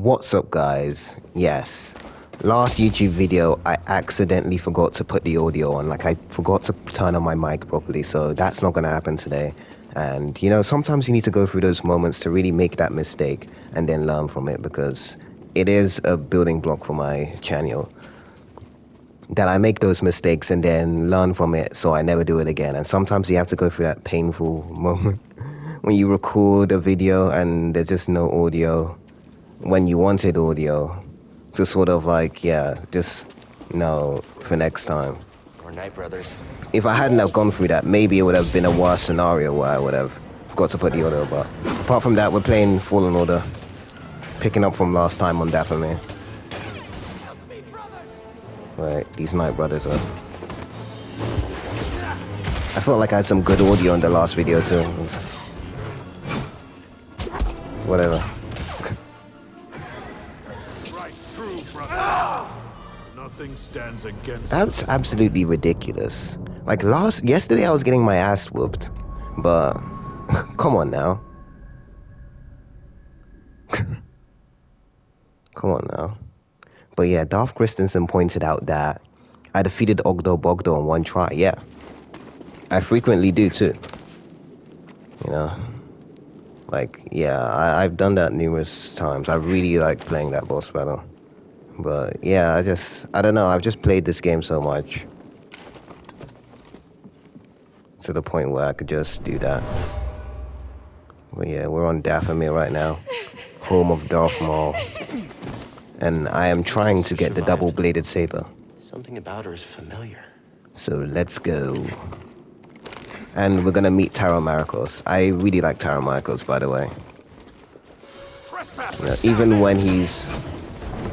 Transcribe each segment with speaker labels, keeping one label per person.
Speaker 1: What's up, guys? Yes, last YouTube video I accidentally forgot to put the audio on. Like, I forgot to turn on my mic properly, so that's not gonna happen today. And you know, sometimes you need to go through those moments to really make that mistake and then learn from it, because it is a building block for my channel that I make those mistakes and then learn from it so I never do it again. And sometimes you have to go through that painful moment when you record a video and there's just no audio when you wanted audio, to sort of like, yeah, just no, for next time.
Speaker 2: Or Night Brothers.
Speaker 1: If I hadn't have gone through that, maybe it would have been a worse scenario where I would have forgot to put the audio. But apart from that, we're playing Fallen Order, picking up from last time on Dathomir. Right, these Night Brothers are... I felt like I had some good audio in the last video too. Whatever.
Speaker 3: Nothing stands against.
Speaker 1: That's absolutely ridiculous. Like yesterday I was getting my ass whooped, but come on now. Come on now. But yeah, Darth Christensen pointed out that I defeated Ogdo Bogdo in one try. Yeah, I frequently do too. You know, like, yeah, I've done that numerous times. I really like playing that boss battle. But yeah, I don't know, I've just played this game so much to the point where I could just do that. But yeah, we're on Dathomir right now, home of Darth Maul. And I am trying to get the double-bladed saber.
Speaker 2: Something about her is familiar.
Speaker 1: So let's go. And we're gonna meet Taro Marikos. I really like Taro Marikos, by the way. You know, even when he's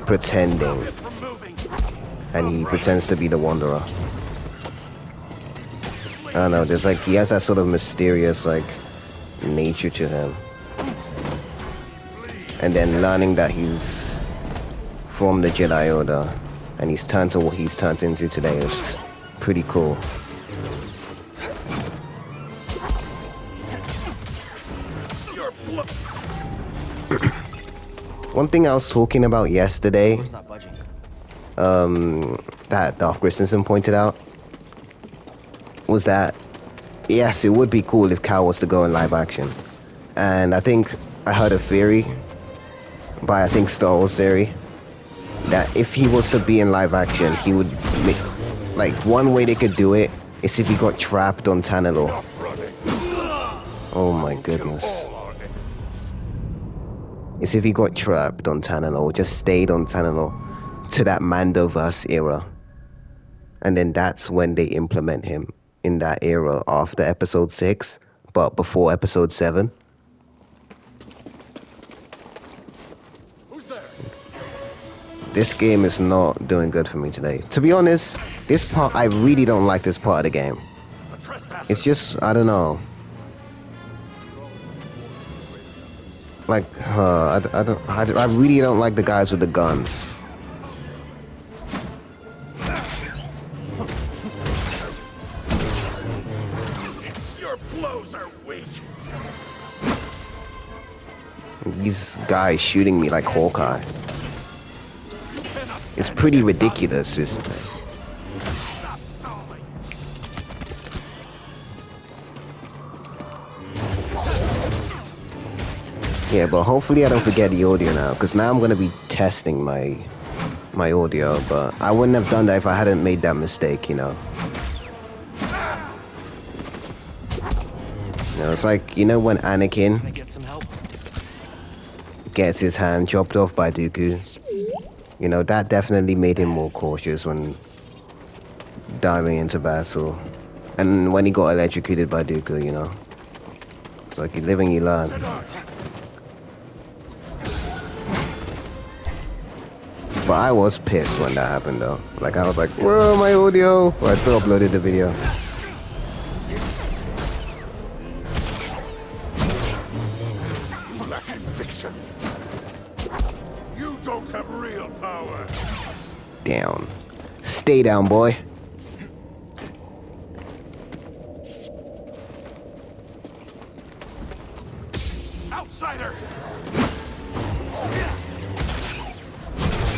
Speaker 1: pretending, and he pretends to be the Wanderer. I don't know, there's like, he has that sort of mysterious, like, nature to him. And then learning that he's from the Jedi Order, and he's turned to what he's turned into today is pretty cool. One thing I was talking about yesterday, that Darth Christensen pointed out, was that, yes, it would be cool if Cal was to go in live action. And I think I heard a theory, by I think Star Wars theory, that if he was to be in live action, he would make, like, one way they could do it is if he got trapped on Tanalor. Oh my goodness. Is if he got trapped on Tanalor, just stayed on Tanalor to that Mandoverse era. And then that's when they implement him in that era after episode 6, but before episode 7. This game is not doing good for me today. To be honest, this part, I really don't like this part of the game. It's just, I don't know. Like, I really don't like the guys with the guns.
Speaker 3: Your blows are weak.
Speaker 1: These guys shooting me like Hawkeye. It's pretty ridiculous, isn't it? Yeah, but hopefully I don't forget the audio now, because now I'm going to be testing my audio, but I wouldn't have done that if I hadn't made that mistake, you know. You know, it's like, you know when Anakin gets his hand chopped off by Dooku? You know, that definitely made him more cautious when diving into battle. And when he got electrocuted by Dooku, you know. It's like, you live and you learn. But I was pissed when that happened though. Like, I was like, where my audio? But I still uploaded the video.
Speaker 3: Lack conviction. You don't have real power.
Speaker 1: Down. Stay down, boy.
Speaker 3: Outsider.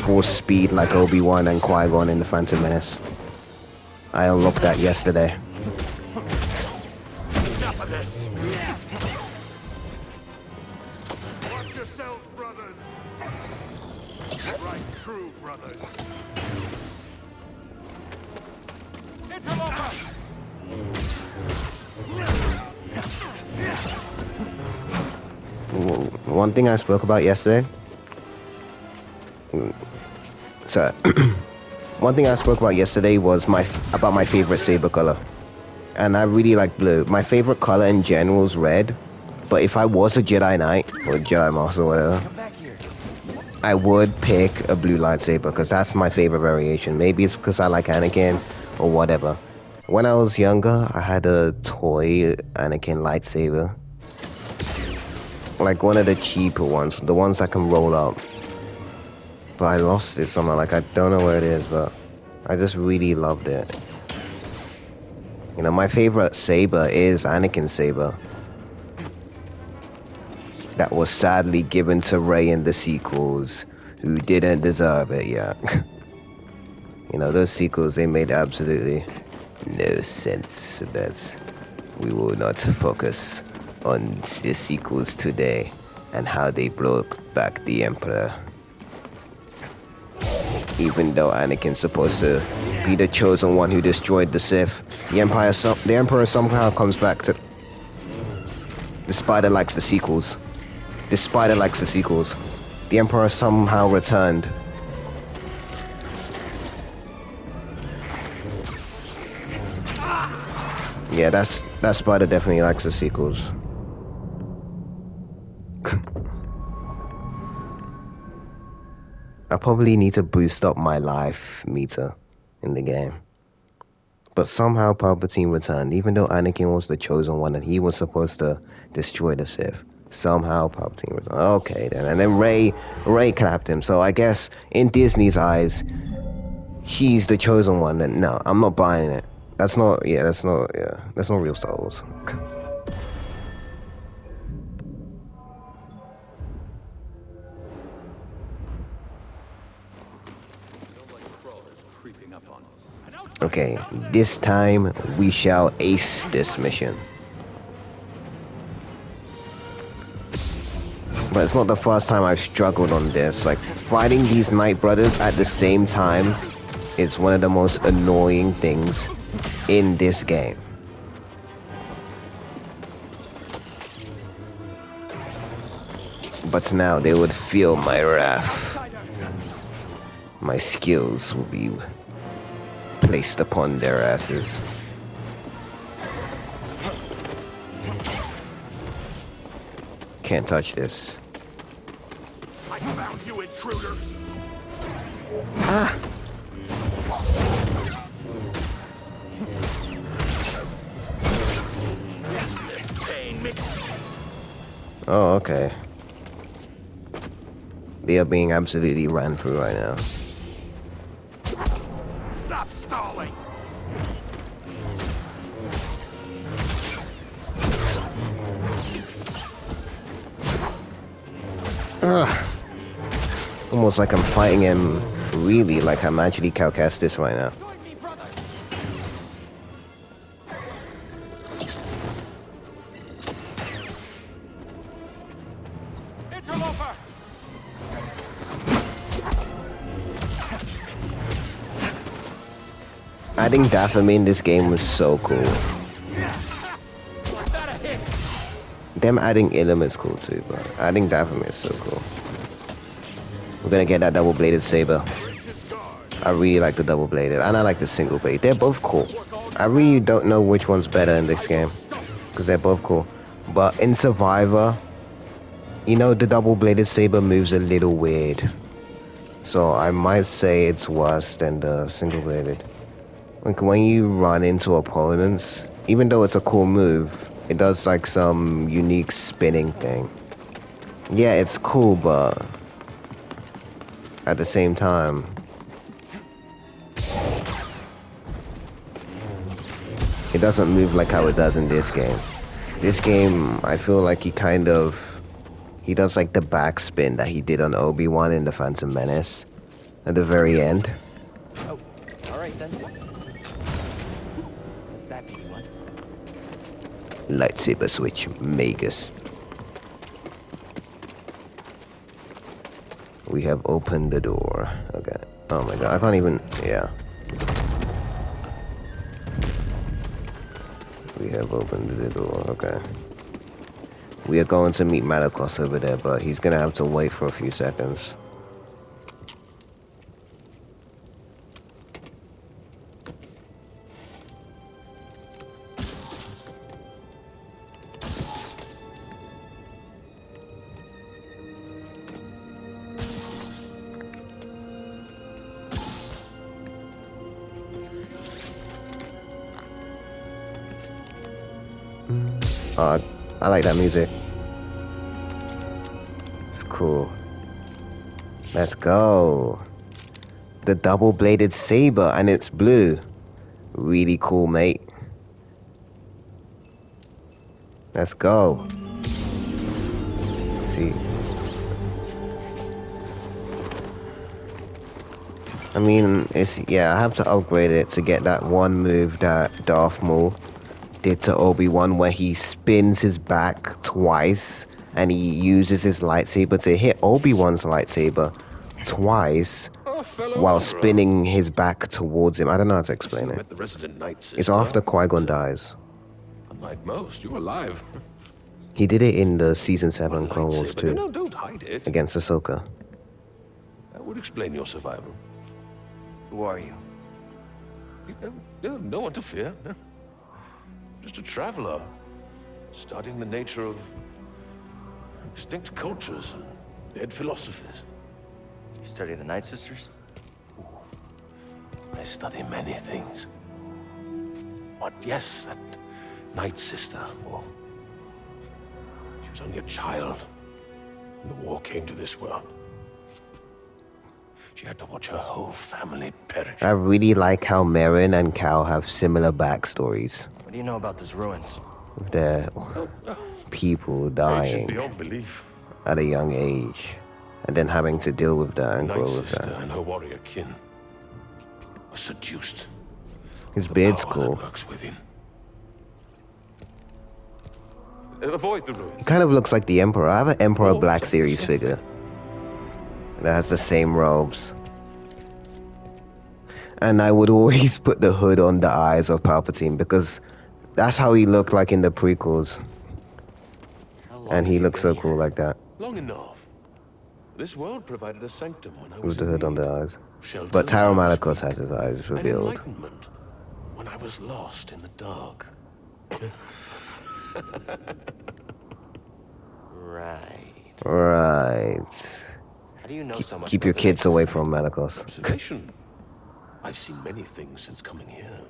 Speaker 1: Force speed like Obi-Wan and Qui-Gon in the Phantom Menace. I unlocked that yesterday.
Speaker 3: Enough of this. Watch yourselves, brothers. Right, true brothers. Interloper.
Speaker 1: One thing I spoke about yesterday. So, one thing I spoke about yesterday was about my favorite saber color, and I really like blue. My favorite color in general is red, but if I was a Jedi Knight or Jedi Master or whatever, I would pick a blue lightsaber because that's my favorite variation. Maybe it's because I like Anakin or whatever. When I was younger, I had a toy Anakin lightsaber. Like one of the cheaper ones, the ones that can roll up. But I lost it somehow, like I don't know where it is, but I just really loved it. You know, my favorite saber is Anakin's saber. That was sadly given to Rey in the sequels, who didn't deserve it yet. You know, those sequels, they made absolutely no sense, but we will not focus on the sequels today and how they brought back the Emperor. Even though Anakin's supposed to be the chosen one who destroyed the Sith, the Emperor somehow comes back to... The Spider likes the sequels. The Spider likes the sequels. The Emperor somehow returned. Yeah, that Spider definitely likes the sequels. I probably need to boost up my life meter in the game. But somehow Palpatine returned, even though Anakin was the chosen one and he was supposed to destroy the Sith. Somehow Palpatine returned. Okay then, and then Rey clapped him. So I guess in Disney's eyes, he's the chosen one. And no, I'm not buying it. That's not real Star Wars. Okay, this time we shall ace this mission. But it's not the first time I've struggled on this. Like, fighting these Knight Brothers at the same time is one of the most annoying things in this game. But now they would feel my wrath. My skills will be placed upon their asses. Can't touch this.
Speaker 3: I found you, intruder.
Speaker 1: Ah! Oh, okay. They are being absolutely ran through right now.
Speaker 3: Stop stalling.
Speaker 1: Ugh. Almost like I'm fighting him, really, like I'm actually Cal Kestis right now.
Speaker 3: Interloper.
Speaker 1: Adding Dathomir in this game was so cool. Them adding Ilum is cool too, but adding Dathomir is so cool. We're gonna get that double-bladed saber. I really like the double-bladed, and I like the single blade. They're both cool. I really don't know which one's better in this game, because they're both cool. But in Survivor, you know, the double-bladed saber moves a little weird. So I might say it's worse than the single-bladed. Like when you run into opponents, even though it's a cool move, it does like some unique spinning thing. Yeah, it's cool, but at the same time, it doesn't move like how it does in this game. This game, I feel like he does like the backspin that he did on Obi-Wan in the Phantom Menace. at the very end.
Speaker 2: Oh, all right then. What's that be, what?
Speaker 1: Lightsaber switch, Magus. We have opened the door. Okay. Oh my god, I can't even. Yeah. We have opened the door. Okay. We are going to meet Malakos over there, but he's gonna have to wait for a few seconds. Oh, I like that music. It's cool. Let's go. The double-bladed saber, and it's blue. Really cool, mate. Let's go. See. I mean, I have to upgrade it to get that one move that Darth Maul did to Obi-Wan where he spins his back twice and he uses his lightsaber to hit Obi-Wan's lightsaber twice while spinning his back towards him. I don't know how to explain it.
Speaker 3: The resident Night Sister.
Speaker 1: It's after Qui-Gon dies.
Speaker 3: Unlike most, you're alive.
Speaker 1: He did it in the Season 7 Clone Wars
Speaker 3: Lightsaber.
Speaker 1: too,
Speaker 3: No, don't hide it.
Speaker 1: against Ahsoka.
Speaker 3: That would explain your survival.
Speaker 2: Who are you?
Speaker 3: No one to fear. No. Just a traveler, studying the nature of extinct cultures and dead philosophies.
Speaker 2: You study the Night Sisters?
Speaker 3: I study many things. But yes, that Night Sister, well, she was only a child when the war came to this world. She had to watch her whole family perish.
Speaker 1: I really like how Merrin and Cal have similar backstories.
Speaker 2: What do you know about those ruins?
Speaker 1: With their people dying
Speaker 3: Ancient beyond belief.
Speaker 1: at a young age, and then having to deal with that and
Speaker 3: Night
Speaker 1: grow with
Speaker 3: Sister
Speaker 1: that.
Speaker 3: and her warrior kin were seduced.
Speaker 1: His
Speaker 3: The
Speaker 1: beard's
Speaker 3: power
Speaker 1: cool.
Speaker 3: that lurks within. Avoid the ruins.
Speaker 1: Kind of looks like the Emperor. I have an Emperor
Speaker 3: Oh,
Speaker 1: Black
Speaker 3: exactly the
Speaker 1: Series
Speaker 3: same
Speaker 1: figure that has the same robes. And I would always put the hood on the eyes of Palpatine because that's how he looked like in the prequels.
Speaker 2: How long
Speaker 1: And
Speaker 2: have
Speaker 1: he
Speaker 2: you
Speaker 1: looks
Speaker 2: been
Speaker 1: so cool
Speaker 2: here?
Speaker 1: like that,
Speaker 3: Long enough. This world provided a sanctum when I
Speaker 1: with
Speaker 3: was
Speaker 1: the
Speaker 3: in
Speaker 1: hood on
Speaker 3: need.
Speaker 1: the eyes.
Speaker 3: Shelter
Speaker 1: But
Speaker 3: when I
Speaker 1: Taro
Speaker 3: was
Speaker 1: Malakos
Speaker 3: weak.
Speaker 1: has his eyes
Speaker 3: And
Speaker 1: revealed.
Speaker 3: enlightenment when I was lost in the dark.
Speaker 2: Right.
Speaker 1: Right.
Speaker 2: How do you know so much
Speaker 1: Keep
Speaker 2: about
Speaker 1: your
Speaker 2: the
Speaker 1: kids
Speaker 2: Night
Speaker 1: away
Speaker 2: Sister?
Speaker 1: from Malakos.
Speaker 3: Observation. I've seen many things since coming here.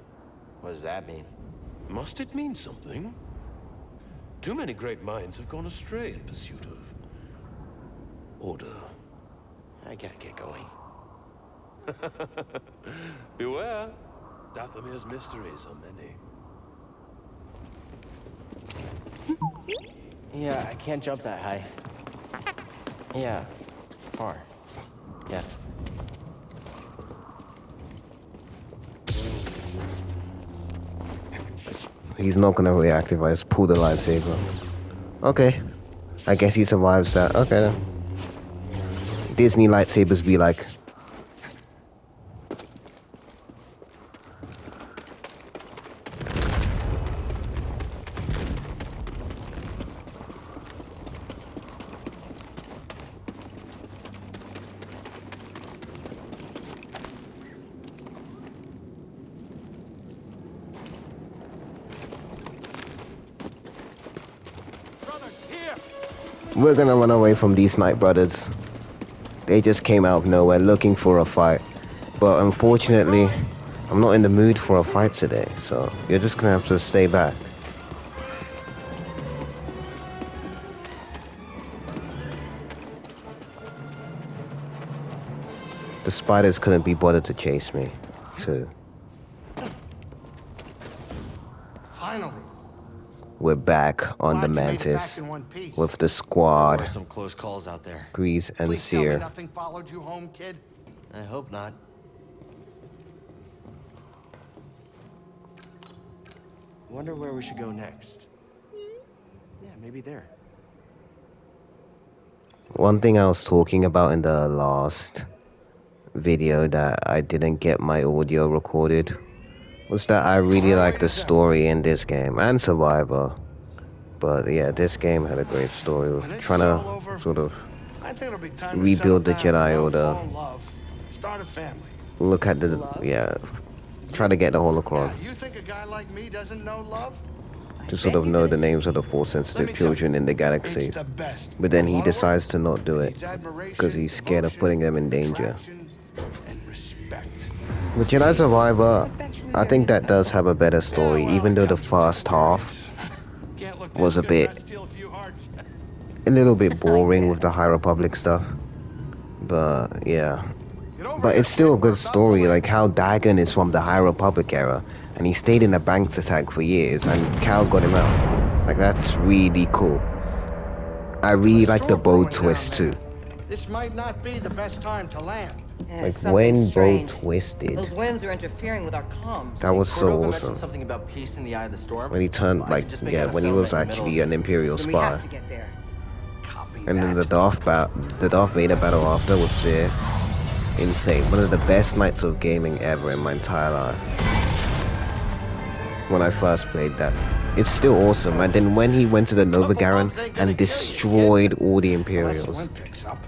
Speaker 2: What does that mean?
Speaker 3: Must it mean something? Too many great minds have gone astray in pursuit of order.
Speaker 2: I gotta get going.
Speaker 3: Beware. Dathomir's mysteries are many.
Speaker 2: Yeah, I can't jump that high. Yeah, far. Yeah.
Speaker 1: He's not gonna react if I just pull the lightsaber. Okay. I guess he survives that. Okay then. Disney lightsabers be like. We're gonna run away from these Night Brothers. They just came out of nowhere looking for a fight. But unfortunately, I'm not in the mood for a fight today, so you're just gonna have to stay back. The spiders couldn't be bothered to chase me, too.
Speaker 4: Finally.
Speaker 1: we're back on the
Speaker 4: Glad you made it back
Speaker 1: Mantis
Speaker 4: in one piece.
Speaker 1: with the
Speaker 2: There were
Speaker 1: squad,
Speaker 2: some close calls out there.
Speaker 1: Grease and
Speaker 4: Please tell me
Speaker 1: Seer.
Speaker 4: nothing followed you home, kid.
Speaker 2: I hope not. Wonder where we should go next. Yeah, maybe there.
Speaker 1: One thing I was talking about in the last video that I didn't get my audio recorded was that I really like the story in this game and Survivor. But yeah, this game had a great story
Speaker 4: When
Speaker 1: of
Speaker 4: this
Speaker 1: trying
Speaker 4: is
Speaker 1: to
Speaker 4: all over,
Speaker 1: sort of
Speaker 4: I think it'll be time to settle
Speaker 1: rebuild the
Speaker 4: down,
Speaker 1: Jedi
Speaker 4: fall
Speaker 1: Order,
Speaker 4: in love, start a family.
Speaker 1: look at the,
Speaker 5: Love?
Speaker 1: yeah, try to get the holocron,
Speaker 4: Yeah, you think a guy like me doesn't know love?
Speaker 1: to sort of know the names of the force
Speaker 4: Let
Speaker 1: sensitive
Speaker 4: me tell
Speaker 1: children
Speaker 4: you,
Speaker 1: in the galaxy.
Speaker 4: it's the best.
Speaker 1: But then
Speaker 4: A
Speaker 1: he
Speaker 4: lot of work,
Speaker 1: decides to not do it
Speaker 4: needs admiration,
Speaker 1: because he's scared of putting them in danger.
Speaker 4: attraction, and respect.
Speaker 1: With Jedi Survivor,
Speaker 5: What's actually
Speaker 1: I
Speaker 5: there
Speaker 1: think that does
Speaker 5: inside?
Speaker 1: have a better story,
Speaker 4: Yeah, well,
Speaker 1: even
Speaker 4: it
Speaker 1: though the
Speaker 4: comes with
Speaker 1: first half
Speaker 4: experience. Can't look
Speaker 1: was
Speaker 4: this
Speaker 1: a
Speaker 4: good,
Speaker 1: bit
Speaker 4: not steal a few hearts.
Speaker 1: a little bit boring with the High Republic stuff. But yeah.
Speaker 4: Get over
Speaker 1: But
Speaker 4: here,
Speaker 1: it's still a
Speaker 4: kid, we're
Speaker 1: good
Speaker 4: about to
Speaker 1: story,
Speaker 4: land.
Speaker 1: like how Dagon is from the High Republic era, and he stayed in a bank attack for years, and Cal got him out. Like, that's really cool. I really like the
Speaker 4: Storm
Speaker 1: bow
Speaker 4: brewing down
Speaker 1: twist
Speaker 4: there.
Speaker 1: too.
Speaker 4: This might not be the best time to land.
Speaker 5: Yeah,
Speaker 1: Like,
Speaker 5: something
Speaker 1: when bow
Speaker 5: strange.
Speaker 1: twisted,
Speaker 5: Those winds are interfering with our comms.
Speaker 1: that was so
Speaker 2: Cordova mentioned
Speaker 1: awesome.
Speaker 2: something about peace in the eye of the storm.
Speaker 1: When he turned,
Speaker 2: Well, I
Speaker 1: like,
Speaker 2: could just make
Speaker 1: yeah,
Speaker 2: out a
Speaker 1: when he was
Speaker 2: settlement in the
Speaker 1: actually
Speaker 2: middle
Speaker 1: an Imperial
Speaker 5: Then we
Speaker 1: spy.
Speaker 5: have to get there.
Speaker 4: Copy
Speaker 1: And then
Speaker 4: that.
Speaker 1: the Darth Vader battle after was insane. One of the best nights of gaming ever in my entire life. When I first played that. It's still awesome. And then when he went to the Nova Garen and destroyed all the
Speaker 4: Unless the
Speaker 1: Imperials.
Speaker 4: wind picks up.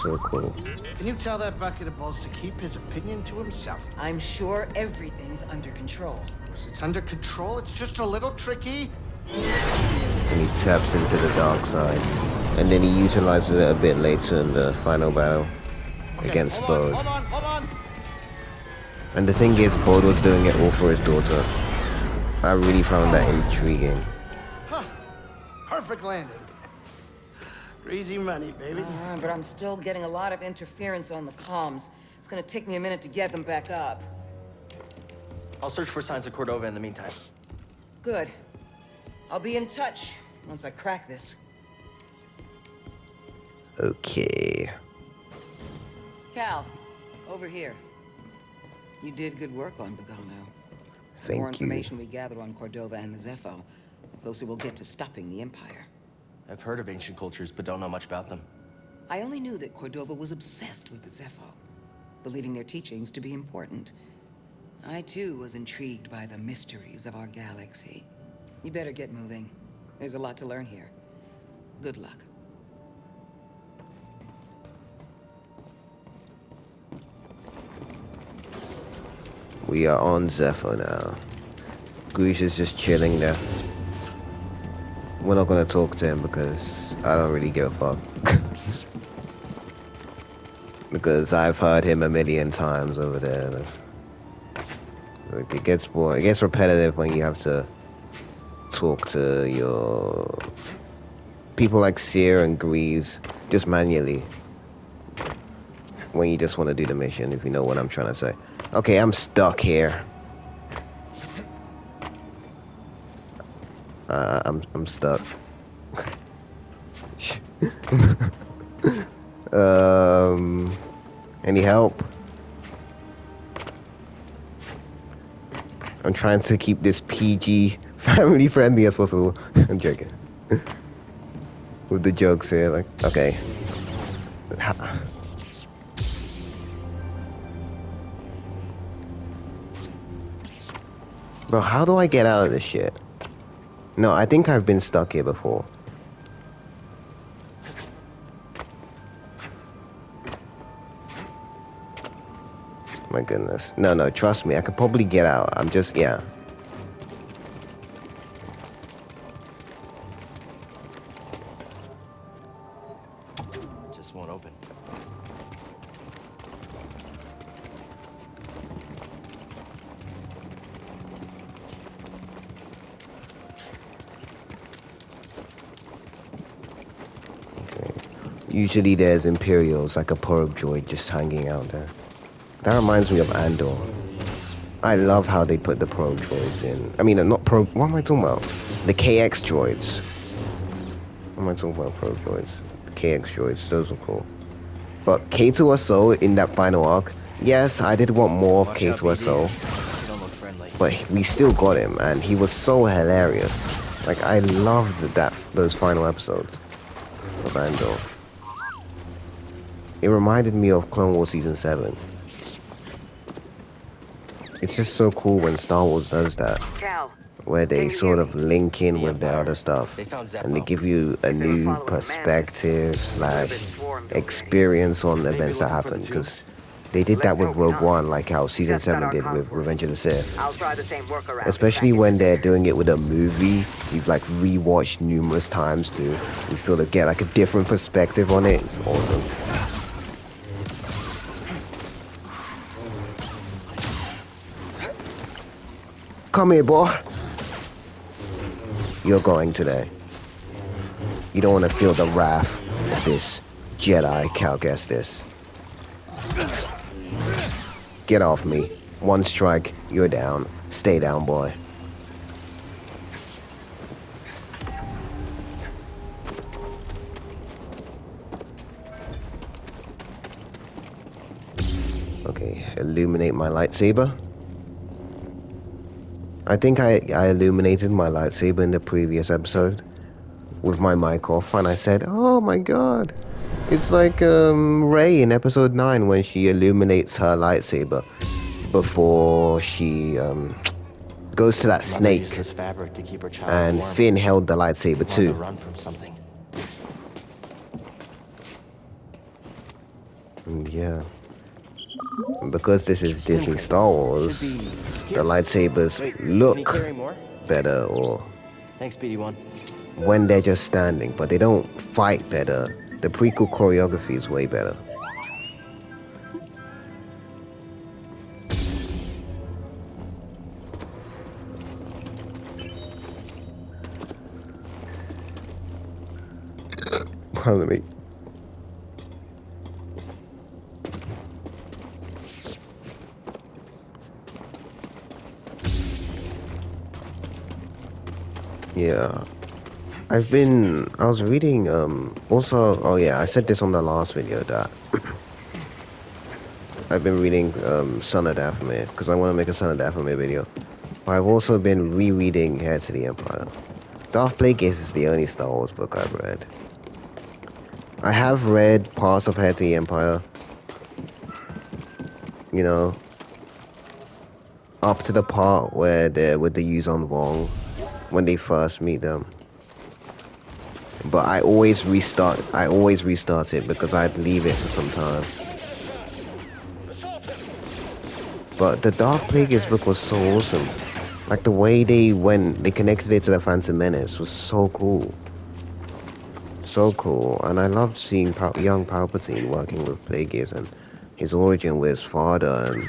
Speaker 1: So cool.
Speaker 4: Can you tell that bucket of balls to keep his opinion to himself?
Speaker 5: I'm sure everything's under control.
Speaker 4: It's under control, it's just a little tricky.
Speaker 1: And he taps into the dark side. And then he utilizes it a bit later in the final battle
Speaker 4: Okay,
Speaker 1: against
Speaker 4: hold on,
Speaker 1: Bode.
Speaker 4: hold on.
Speaker 1: And the thing is, Bode was doing it all for his daughter. I really found that intriguing.
Speaker 4: Huh. Perfect landing. Easy money, baby.
Speaker 5: But I'm still getting a lot of interference on the comms. It's gonna take me a minute to get them back up.
Speaker 2: I'll search for signs of Cordova in the meantime.
Speaker 5: Good. I'll be in touch once I crack this.
Speaker 1: Okay.
Speaker 5: Cal, over here. You did good work on Bogano. The more
Speaker 1: Thank you.
Speaker 5: information we gather on Cordova and the Zepho, the closer we'll get to stopping the Empire.
Speaker 2: I've heard of ancient cultures, but don't know much about them.
Speaker 5: I only knew that Cordova was obsessed with the Zepho, believing their teachings to be important. I too was intrigued by the mysteries of our galaxy. You better get moving. There's a lot to learn here. Good luck.
Speaker 1: We are on Zephyr now. Grease is just chilling there. We're not gonna talk to him because I don't really give a fuck. Because I've heard him a million times over there. Like, it gets boring. It gets repetitive when you have to talk to your people like Seer and Grease just manually. When you just want to do the mission, if you know what I'm trying to say. Okay, I'm stuck here. I'm stuck. Any help? I'm trying to keep this PG, family friendly as possible. I'm joking. With the jokes here, like, okay. Bro, how do I get out of this shit? No, I think I've been stuck here before. My goodness. No, trust me. I could probably get out. I'm just, yeah.
Speaker 2: Just won't open.
Speaker 1: Usually there's Imperials, like a probe droid just hanging out there. That reminds me of Andor. I love how they put the probe droids in. I mean, not probe, what am I talking about? The KX droids. What am I talking about? Pro droids. The KX droids. Those are cool. But K2SO in that final arc, yes, I did want more of
Speaker 2: Watch out,
Speaker 1: K2SO,
Speaker 2: BD. You don't look friendly.
Speaker 1: but we still got him, and he was so hilarious. Like, I loved those final episodes of Andor. It reminded me of Clone Wars Season 7. It's just so cool when Star Wars does that,
Speaker 6: Cal,
Speaker 1: where they
Speaker 6: Can you
Speaker 1: sort
Speaker 6: hear
Speaker 1: of link in
Speaker 2: The
Speaker 1: with the
Speaker 2: Empire.
Speaker 1: other stuff,
Speaker 2: They found
Speaker 1: and they
Speaker 2: Zeppo.
Speaker 1: give you a
Speaker 6: If they were
Speaker 1: new
Speaker 6: following the
Speaker 1: perspective /
Speaker 6: swarmed
Speaker 1: experience on the
Speaker 3: Maybe
Speaker 1: events that
Speaker 3: looking for the
Speaker 1: happened, because
Speaker 3: tubes?
Speaker 1: they did that
Speaker 6: Let's
Speaker 1: with
Speaker 6: hope
Speaker 1: Rogue
Speaker 6: not.
Speaker 1: One, like how Season
Speaker 6: Just got
Speaker 1: 7
Speaker 6: our
Speaker 1: did with
Speaker 6: comms
Speaker 1: Revenge of the Sith.
Speaker 6: I'll try the same workaround.
Speaker 1: Especially when they're doing it with a movie, you've like rewatched numerous times to you sort of get like a different perspective on it. It's awesome. Come here, boy. You're going today. You don't want to feel the wrath of this Jedi, Cal Kestis. Get off me. One strike, you're down. Stay down, boy. Okay, illuminate my lightsaber. I think I illuminated my lightsaber in the previous episode with my mic off, and I said, oh my god, it's like Rey in episode 9 when she illuminates her lightsaber before she goes to that
Speaker 2: Mother
Speaker 1: snake,
Speaker 2: used this fabric to keep her child
Speaker 1: and
Speaker 2: warm.
Speaker 1: Finn held the lightsaber
Speaker 2: On the
Speaker 1: too.
Speaker 2: run from something.
Speaker 1: Yeah. And because this is
Speaker 2: Stim
Speaker 1: Disney
Speaker 2: crate.
Speaker 1: Star Wars,
Speaker 2: Should be
Speaker 1: the
Speaker 2: here.
Speaker 1: lightsabers
Speaker 2: Wait, can you
Speaker 1: look
Speaker 2: carry more?
Speaker 1: better or
Speaker 2: Thanks, BD1.
Speaker 1: when they're just standing, but they don't fight better. The prequel choreography is way better. Pardon me. Yeah. I was reading, also, oh yeah, I said this on the last video that I've been reading, Son of Dathomir, because I want to make a Son of Dathomir video. But I've also been rereading Heir to the Empire. Darth Plagueis is the only Star Wars book I've read. I have read parts of Heir to the Empire, you know, up to the part where they're with the Yuuzhan Vong, when they first meet them. But I always restart it because I'd leave it for some time. But the Darth Plagueis book was so awesome. Like the way they connected it to the Phantom Menace was so cool. So cool. And I loved seeing young Palpatine working with Plagueis and his origin with his father and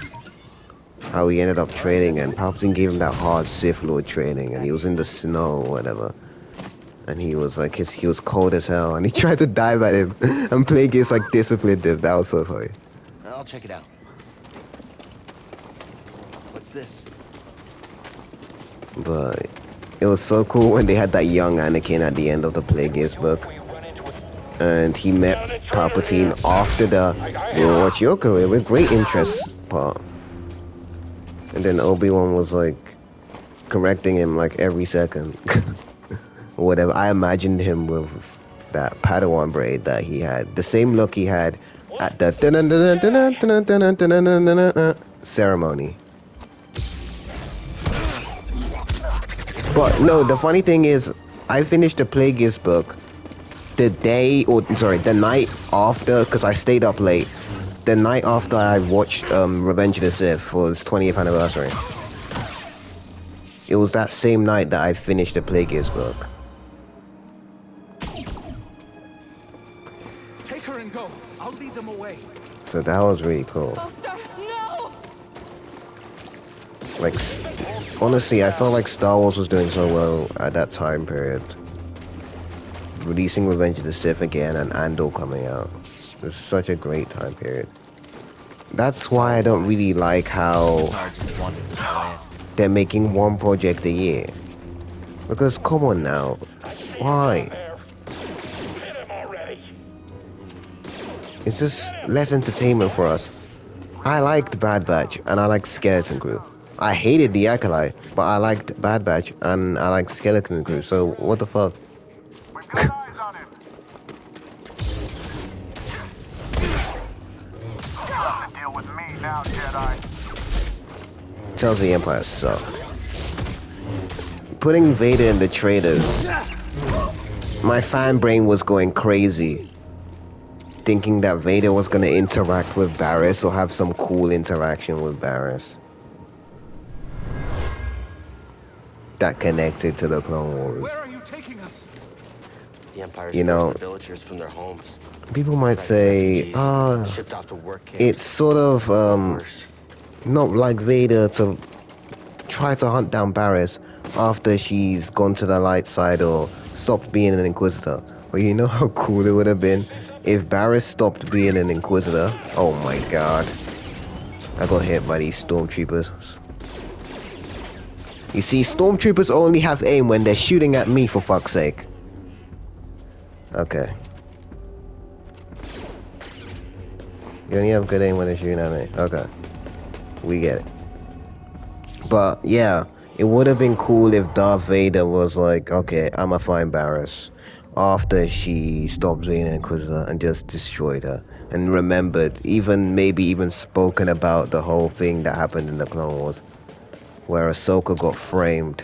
Speaker 1: how he ended up training, and Palpatine gave him that hard Sith Lord training, and he was in the snow or whatever. And he was like, he was cold as hell, and he tried to dive at him, and Plagueis like disciplined him. That was so funny.
Speaker 2: I'll check it out. What's this?
Speaker 1: But it was so cool when they had that young Anakin at the end of the Plagueis book, and he met Palpatine after the "We'll watch your career with great interest" part. And then Obi-Wan was like correcting him like every second. Or whatever. I imagined him with that Padawan braid that he had. The same look he had at the ceremony. But no, the funny thing is, I finished the Plagueis book the night after, because I stayed up late. The night after I watched Revenge of the Sith for its 20th anniversary. It was that same night that I finished the Plagueis book.
Speaker 7: Take her and go. I'll lead them away.
Speaker 1: So that was really cool.
Speaker 8: Buster, no!
Speaker 1: Like, honestly, I felt like Star Wars was doing so well at that time period. Releasing Revenge of the Sith again and Andor coming out. It was such a great time period. That's why I don't really like how
Speaker 2: I just wanted to quiet.
Speaker 1: they're making one project a year. Because come on now, why? It's just less entertainment for us. I liked Bad Batch and I liked Skeleton Crew. I hated the Acolyte, but I liked Bad Batch and I liked Skeleton Crew. So what the fuck?
Speaker 6: We've got eyes on him. You have to deal with me now, Jedi.
Speaker 1: Tells the Empire sucked. Putting Vader in the traitors. My fan brain was going crazy. Thinking that Vader was gonna interact with Barriss or have some cool interaction with Barriss. That connected to the Clone Wars.
Speaker 7: Where are you taking us?
Speaker 2: The Empire's
Speaker 1: You know,
Speaker 2: forced the villagers from their homes.
Speaker 1: People might
Speaker 2: Dragged
Speaker 1: say,
Speaker 2: refugees, shipped off to work camps.
Speaker 1: it's sort of
Speaker 2: Worse.
Speaker 1: not like Vader to try to hunt down Barriss after she's gone to the light side or stopped being an Inquisitor. But you know how cool it would have been if Barriss stopped being an Inquisitor? Oh my god. I got hit by these stormtroopers. You see, stormtroopers only have aim when they're shooting at me, for fuck's sake. Okay. You only have good aim when they're shooting at me. Okay. We get it. But yeah, it would have been cool if Darth Vader was like, okay, I'ma find Barriss after she stopped being an Inquisitor and just destroyed her. And remembered, maybe even spoken about the whole thing that happened in the Clone Wars, where Ahsoka got framed.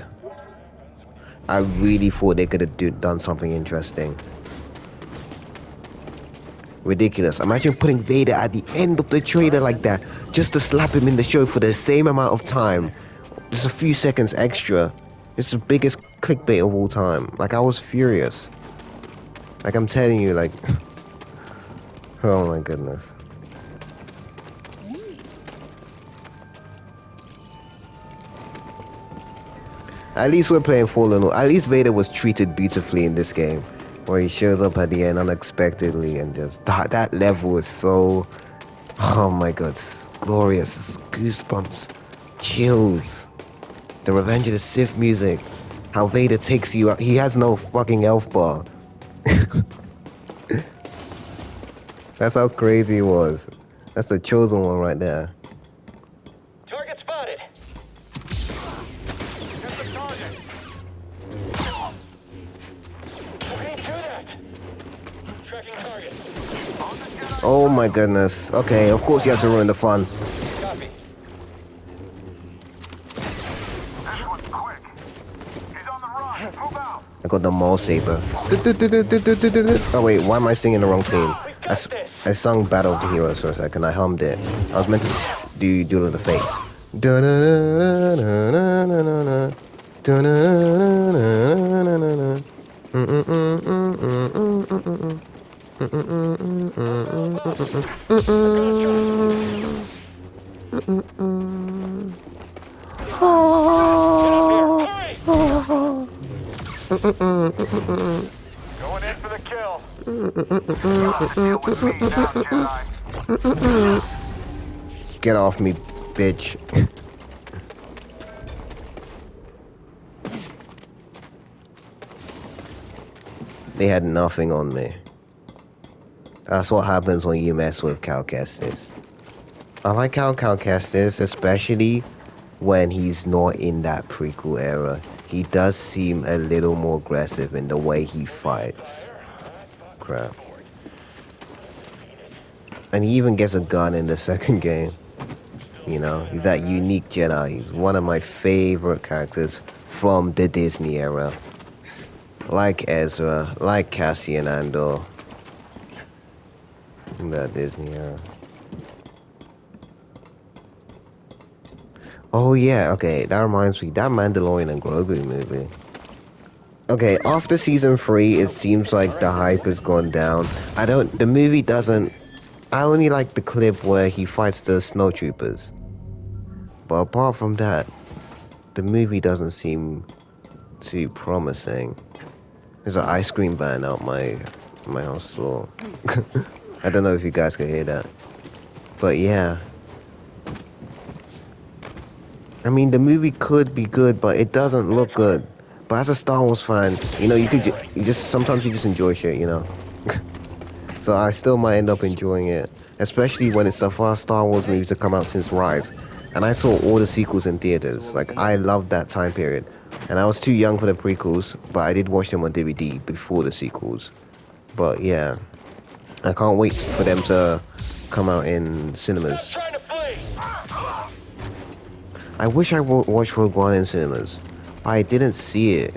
Speaker 1: I really thought they could have done something interesting. Ridiculous. Imagine putting Vader at the end of the trailer like that, just to slap him in the show for the same amount of time. Just a few seconds extra. It's the biggest clickbait of all time. Like, I was furious. Like, I'm telling you, like... oh my goodness. At least we're playing Fallen Order. At least Vader was treated beautifully in this game, where he shows up at the end unexpectedly and just that level is so, oh my god, it's glorious. It's goosebumps, chills. The Revenge of the Sith music, how Vader takes you out. He has no fucking health bar. That's how crazy it was. That's the chosen one right there.
Speaker 6: Target spotted. There's the target. Looking to that. Tracking target.
Speaker 1: Oh my goodness. Okay, of course you have to ruin the fun.
Speaker 6: Copy. This one's quick. He's on the run. Move out.
Speaker 1: I got the Maul Saber. Oh wait, why am I singing the wrong theme? I sung Battle of the Heroes for a second. I hummed it. I was meant to do Duel of the Fates.
Speaker 6: Going in for the kill. Deal with me now, Jedi.
Speaker 1: Get off me, bitch. They had nothing on me. That's what happens when you mess with Cal Kestis. I like how Cal Kestis, especially when he's not in that prequel era, he does seem a little more aggressive in the way he fights. Crap. And he even gets a gun in the second game. You know, he's that unique Jedi. He's one of my favorite characters from the Disney era. Like Ezra, like Cassian Andor. In that Disney era. Oh yeah, okay, that reminds me, that Mandalorian and Grogu movie. Okay, after season 3, it seems like the hype has gone down. The movie doesn't, I only like the clip where he fights the snowtroopers. But apart from that, the movie doesn't seem too promising. There's an ice cream van out my house door. I don't know if you guys can hear that. But yeah. I mean, the movie could be good, but it doesn't look good. But as a Star Wars fan, you know, you just sometimes you just enjoy shit, you know. So I still might end up enjoying it, especially when it's the first Star Wars movie to come out since Rise. And I saw all the sequels in
Speaker 2: So
Speaker 1: theaters.
Speaker 2: what was
Speaker 1: Like
Speaker 2: in
Speaker 1: I
Speaker 2: there?
Speaker 1: loved that time period. And I was too young for the prequels, but I did watch them on DVD before the sequels. But yeah, I can't wait for them to come out in
Speaker 6: Stop
Speaker 1: cinemas.
Speaker 6: trying to flee!
Speaker 1: I wish I watched Rogue One in cinemas. I didn't see it.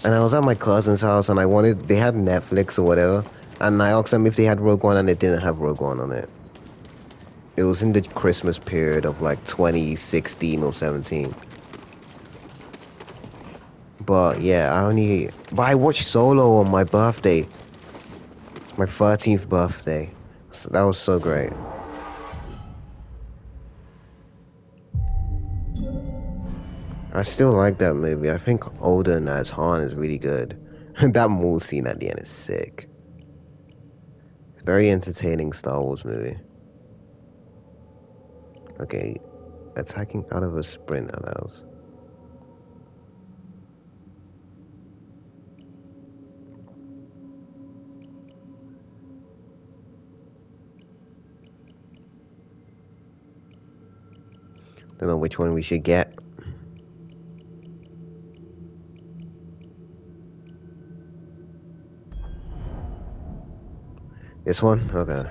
Speaker 1: And I was at my cousin's house and they had Netflix or whatever. And I asked them if they had Rogue One and they didn't have Rogue One on it. It was in the Christmas period of like 2016 or 17. But yeah, but I watched Solo on my birthday. It's my 13th birthday. So that was so great. I still like that movie. I think Odin as Han is really good. That mole scene at the end is sick. It's a very entertaining Star Wars movie. Okay, attacking out of a sprint allows. Don't know which one we should get. This one? Okay.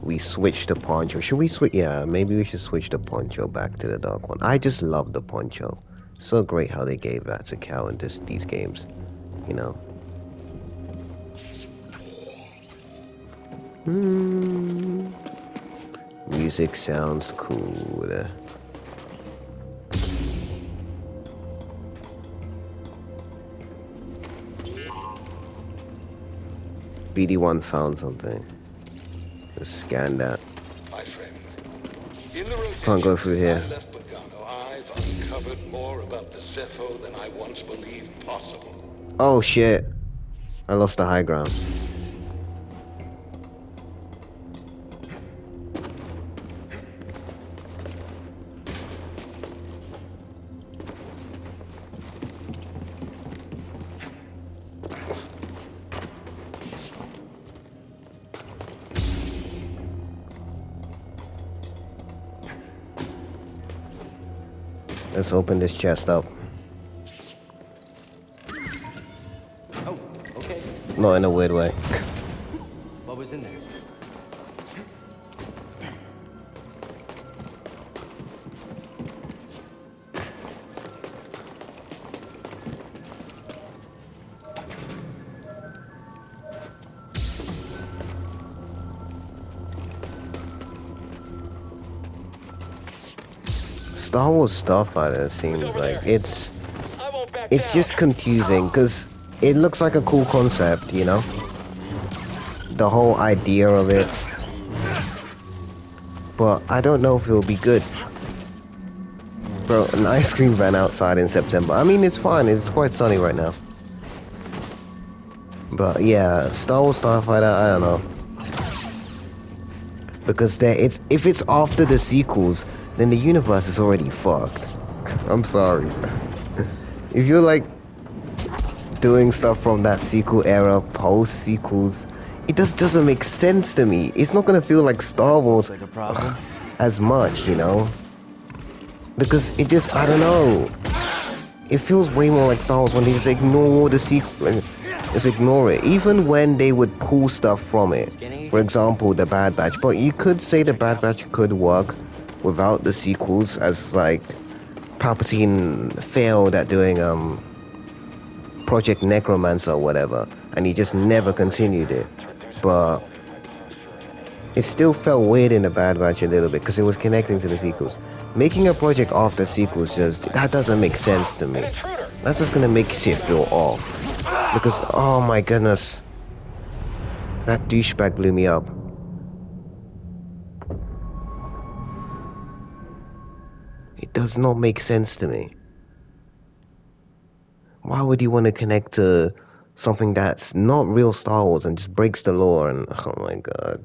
Speaker 1: We switched the poncho. Should we switch? Yeah, maybe we should switch the poncho back to the dark one. I just love the poncho. So great how they gave that to Cal in these games. You know. Music sounds cool. BD1 found something. Just scan that.
Speaker 8: My friend, in the rotation
Speaker 1: Can't go through
Speaker 8: since I
Speaker 1: here.
Speaker 8: left Pagano, I've uncovered more about the Zepho than I once believed possible.
Speaker 1: Oh shit. I lost the high ground. Let's open this chest up.
Speaker 2: Oh, okay.
Speaker 1: Not in a weird way.
Speaker 2: What was in there?
Speaker 1: Star Wars Starfighter seems
Speaker 6: over
Speaker 1: like
Speaker 6: there? I won't back
Speaker 1: it's
Speaker 6: down.
Speaker 1: just confusing because it looks like a cool concept, you know? The whole idea of it. But I don't know if it'll be good. Bro, an ice cream van outside in September. I mean, it's fine. It's quite sunny right now. But yeah, Star Wars Starfighter, I don't know. Because if it's after the sequels, then the universe is already fucked. I'm sorry. If you're like doing stuff from that sequel era, post sequels, it just doesn't make sense to me. It's not gonna feel like Star Wars
Speaker 2: Looks like a problem.
Speaker 1: as much, you know? Because it just, I don't know. It feels way more like Star Wars when they just ignore the sequel. Just ignore it. Even when they would pull stuff from it. For example, the Bad Batch. But you could say the Bad Batch could work without the sequels, as like Palpatine failed at doing Project Necromancer or whatever, and he just never continued it. But it still felt weird in the Bad Batch a little bit because it was connecting to the sequels. Making a project after sequels that doesn't make sense to me. That's just gonna make shit feel off. Because oh my goodness, that douchebag blew me up. It does not make sense to me. Why would you want to connect to something that's not real Star Wars and just breaks the law, and oh my god.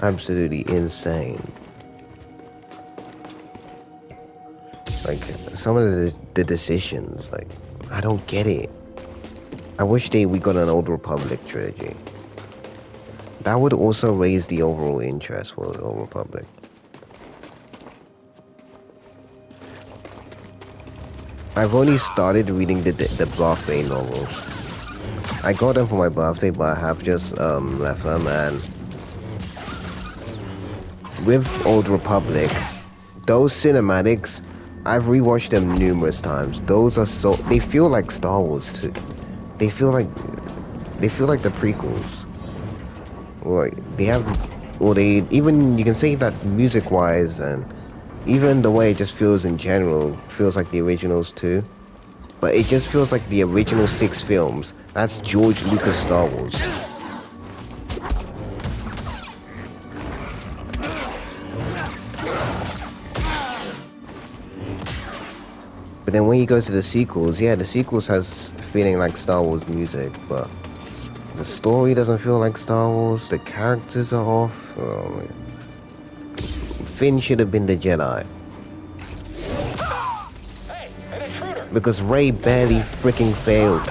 Speaker 1: Absolutely insane. Like, some of the decisions, like, I don't get it. I wish we got an Old Republic trilogy. That would also raise the overall interest for the Old Republic. I've only started reading the Block Bay novels. I got them for my birthday, but I have just left them. And with Old Republic, those cinematics, I've rewatched them numerous times. Those are so, they feel like Star Wars too. They feel like the prequels. Like they have, or they even, you can say that music-wise, and even the way it just feels in general feels like the originals too. But it just feels like the original 6 films. That's George Lucas Star Wars. But then when you go to the sequels, yeah, the sequels has feeling like Star Wars music, but the story doesn't feel like Star Wars. The characters are off. Oh, man. Finn should have been the Jedi.
Speaker 6: Hey, an intruder!
Speaker 1: Because Rey barely freaking failed.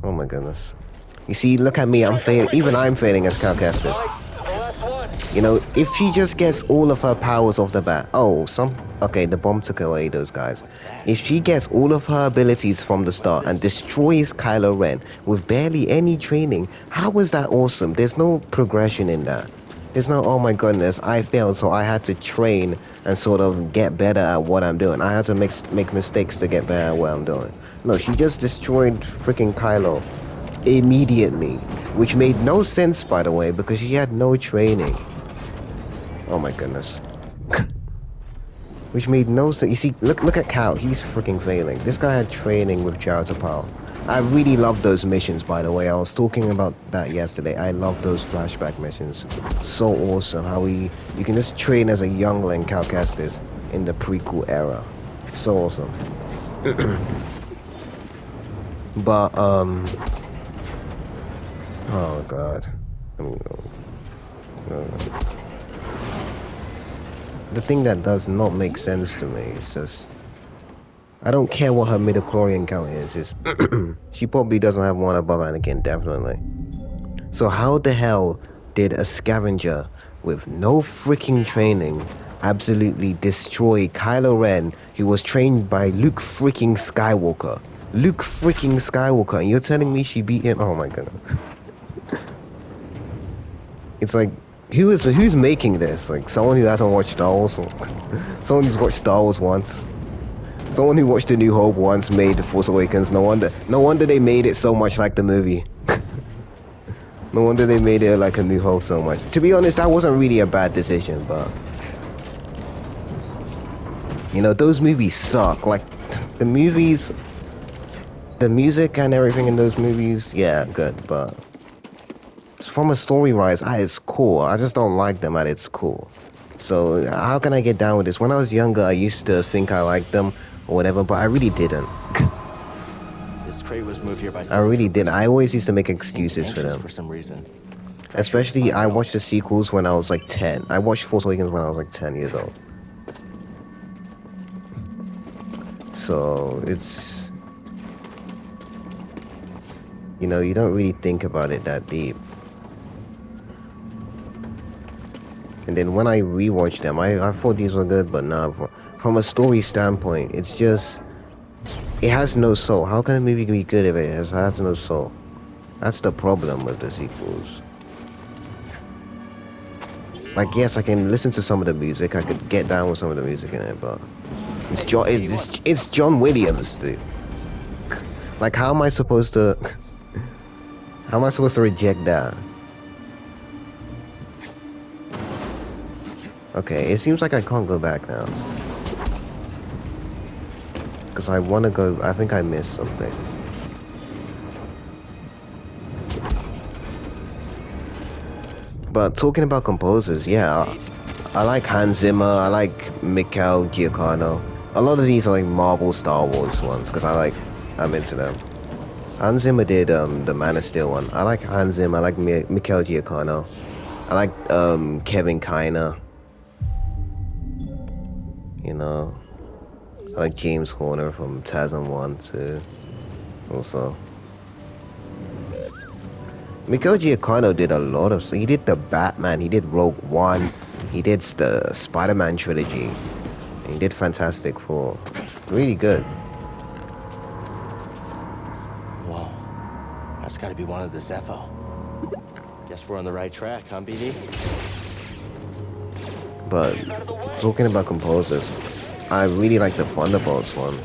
Speaker 1: Oh my goodness. You see, look at me, I'm failing. Even I'm failing as Cal Kestis.
Speaker 6: The last one.
Speaker 1: You know, if she just gets all of her powers off the bat. Oh, okay, the bomb took away those guys. If she gets all of her abilities from the start and destroys Kylo Ren with barely any training, how is that awesome? There's no progression in that. There's no, oh my goodness, I failed, so I had to train and sort of get better at what I'm doing. I had to make mistakes to get better at what I'm doing. No, she just destroyed freaking Kylo immediately, which made no sense, by the way, because she had no training. Oh my goodness. Which made no sense. You see, look at Cal. He's freaking failing. This guy had training with Jar to Power. I really love those missions, by the way. I was talking about that yesterday. I love those flashback missions. So awesome how you can just train as a youngling Cal Kestis in the prequel era. So awesome. But oh god. The thing that does not make sense to me is just, I don't care what her midichlorian count is. She probably doesn't have one above Anakin, definitely. So how the hell did a scavenger with no freaking training absolutely destroy Kylo Ren, who was trained by Luke freaking Skywalker? Luke freaking Skywalker, and you're telling me she beat him? Oh my goodness. It's like, who's making this? Like, someone who hasn't watched Star Wars? Or someone who's watched Star Wars once? Someone who watched The New Hope once made The Force Awakens. No wonder they made it so much like the movie. No wonder they made it like A New Hope so much. To be honest, that wasn't really a bad decision, but you know, those movies suck. Like, the movies, the music and everything in those movies, yeah, good, but from a story-wise, it's cool. I just don't like them at its core. So how can I get down with this? When I was younger, I used to think I liked them or whatever, but I really didn't.
Speaker 2: This crate was moved here by
Speaker 1: I really didn't. I always used to make excuses for them.
Speaker 2: For some reason.
Speaker 1: Especially, I watched the sequels when I was like 10. I watched Force Awakens when I was like 10 years old. So it's, you know, you don't really think about it that deep. And then when I rewatched them, I thought these were good, but nah, from a story standpoint, it's just, it has no soul. How can a movie be good if it has no soul? That's the problem with the sequels. Like, yes, I can listen to some of the music, I could get down with some of the music in it, but it's John Williams, dude. Like, how am I supposed to reject that? Okay, it seems like I can't go back now. Because I want to go, I think I missed something. But talking about composers, yeah, I like Hans Zimmer. I like Michael Giacchino. A lot of these are like Marvel, Star Wars ones because I'm into them. Hans Zimmer did the Man of Steel one. I like Hans Zimmer. I like Michael Giacchino. I like Kevin Kiner. You know, I like James Horner from Tarzan 1 too. Also, Michael Giacchino did a lot of stuff. He did the Batman. He did Rogue One. He did the Spider-Man trilogy. He did Fantastic Four. Really good.
Speaker 2: Whoa. That's gotta be one of the Zepho. Guess we're on the right track, huh, BD?
Speaker 1: But talking about composers, I really like the Thunderbolts one.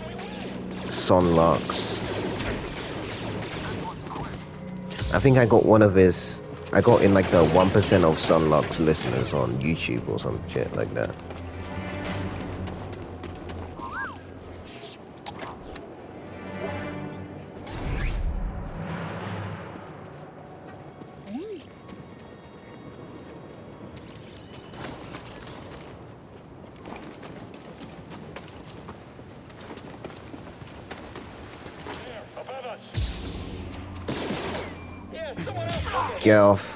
Speaker 1: Son Lux. I think I got one of his. I got in like the 1% of Son Lux listeners on YouTube or some shit like that. Get off.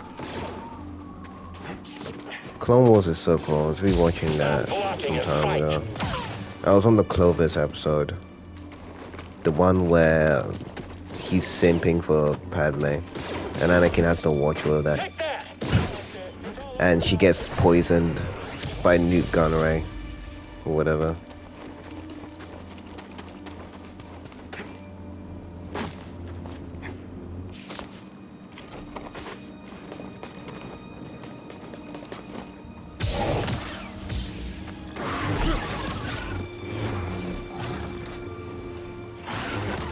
Speaker 1: Clone Wars is so cool. I was rewatching that some time ago. I was on the Clovis episode. The one where he's simping for Padme. And Anakin has to watch all of that. And she gets poisoned by Newt Gunray. Or whatever.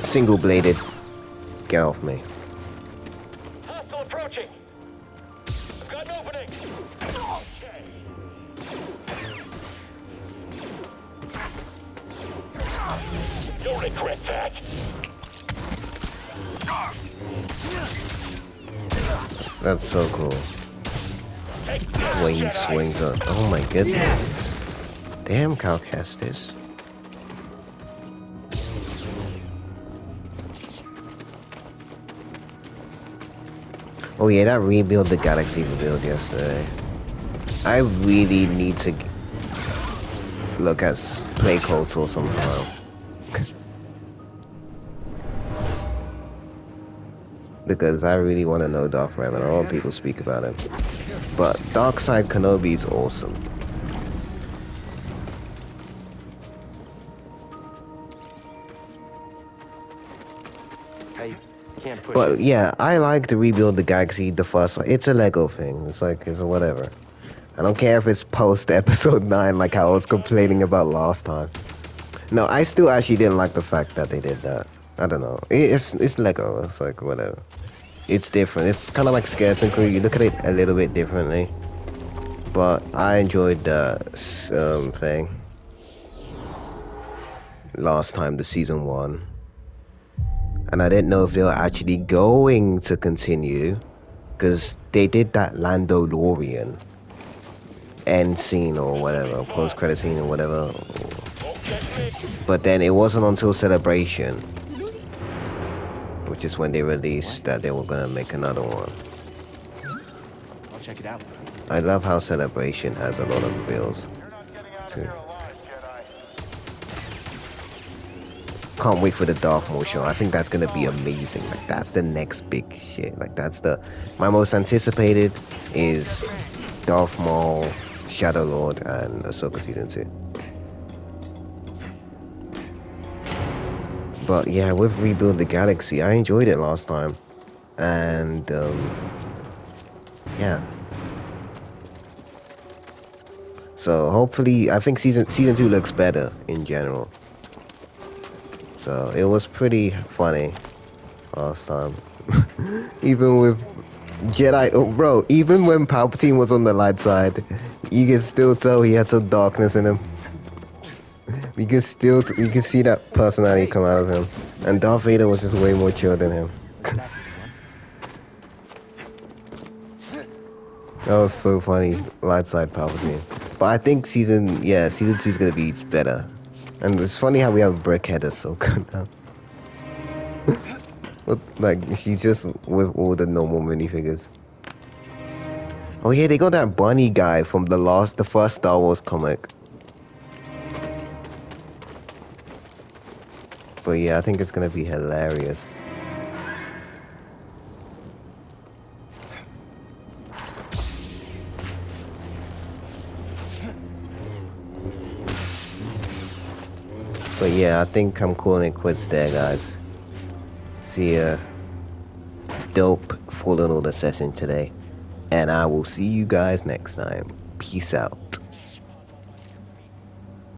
Speaker 1: Single-bladed. Get off me.
Speaker 6: Hostile approaching. I've got an opening. Okay. You'll regret that.
Speaker 1: That's so cool.
Speaker 6: Take
Speaker 1: The
Speaker 6: this,
Speaker 1: way he
Speaker 6: Jedi.
Speaker 1: swings up. Oh my goodness. Damn, Cal Kestis. Oh yeah, that Rebuild the Galaxy revealed yesterday. I really need to look at Play Culture sometime. Because I really want to know Darth Revan. I want people to speak about him. But Darkside Kenobi is awesome.
Speaker 2: I can't push
Speaker 1: But
Speaker 2: it.
Speaker 1: yeah, I like to Rebuild the Galaxy, the first one. It's a Lego thing. It's a whatever. I don't care if it's post episode 9 like I was complaining about last time. No, I still actually didn't like the fact that they did that. I don't know. It's Lego. It's like whatever. It's different. It's kind of like Skeleton Crew. You look at it a little bit differently. But I enjoyed the thing. Last time, the season 1. And I didn't know if they were actually going to continue. Because they did that Lando Lorian end scene or whatever. Post-credit scene or whatever. But then it wasn't until Celebration, which is when they released that they were gonna make another one.
Speaker 2: I'll check it out.
Speaker 1: I love how Celebration has a lot of reveals.
Speaker 6: You're not getting out of here alive, Jedi.
Speaker 1: Can't wait for the Darth Maul show. I think that's gonna be amazing. Like that's the next big shit. Like that's my most anticipated is Darth Maul, Shadow Lord, and Ahsoka season 2. But yeah, with Rebuild the Galaxy, I enjoyed it last time, and yeah. So hopefully, I think season 2 looks better in general. So it was pretty funny last time, even with Jedi. Oh, bro, even when Palpatine was on the light side, you can still tell he had some darkness in him. You can see that personality come out of him. And Darth Vader was just way more chill than him. That was so funny. Light side Palpatine. But I think season 2 is gonna be better. And it's funny how we have Brickhead as so good now. But, like, she's just with all the normal minifigures. Oh yeah, they got that bunny guy from the first Star Wars comic. But yeah, I think it's gonna be hilarious. But yeah, I think I'm calling it quits there, guys. See ya. Dope Fallen Order session today. And I will see you guys next time. Peace out.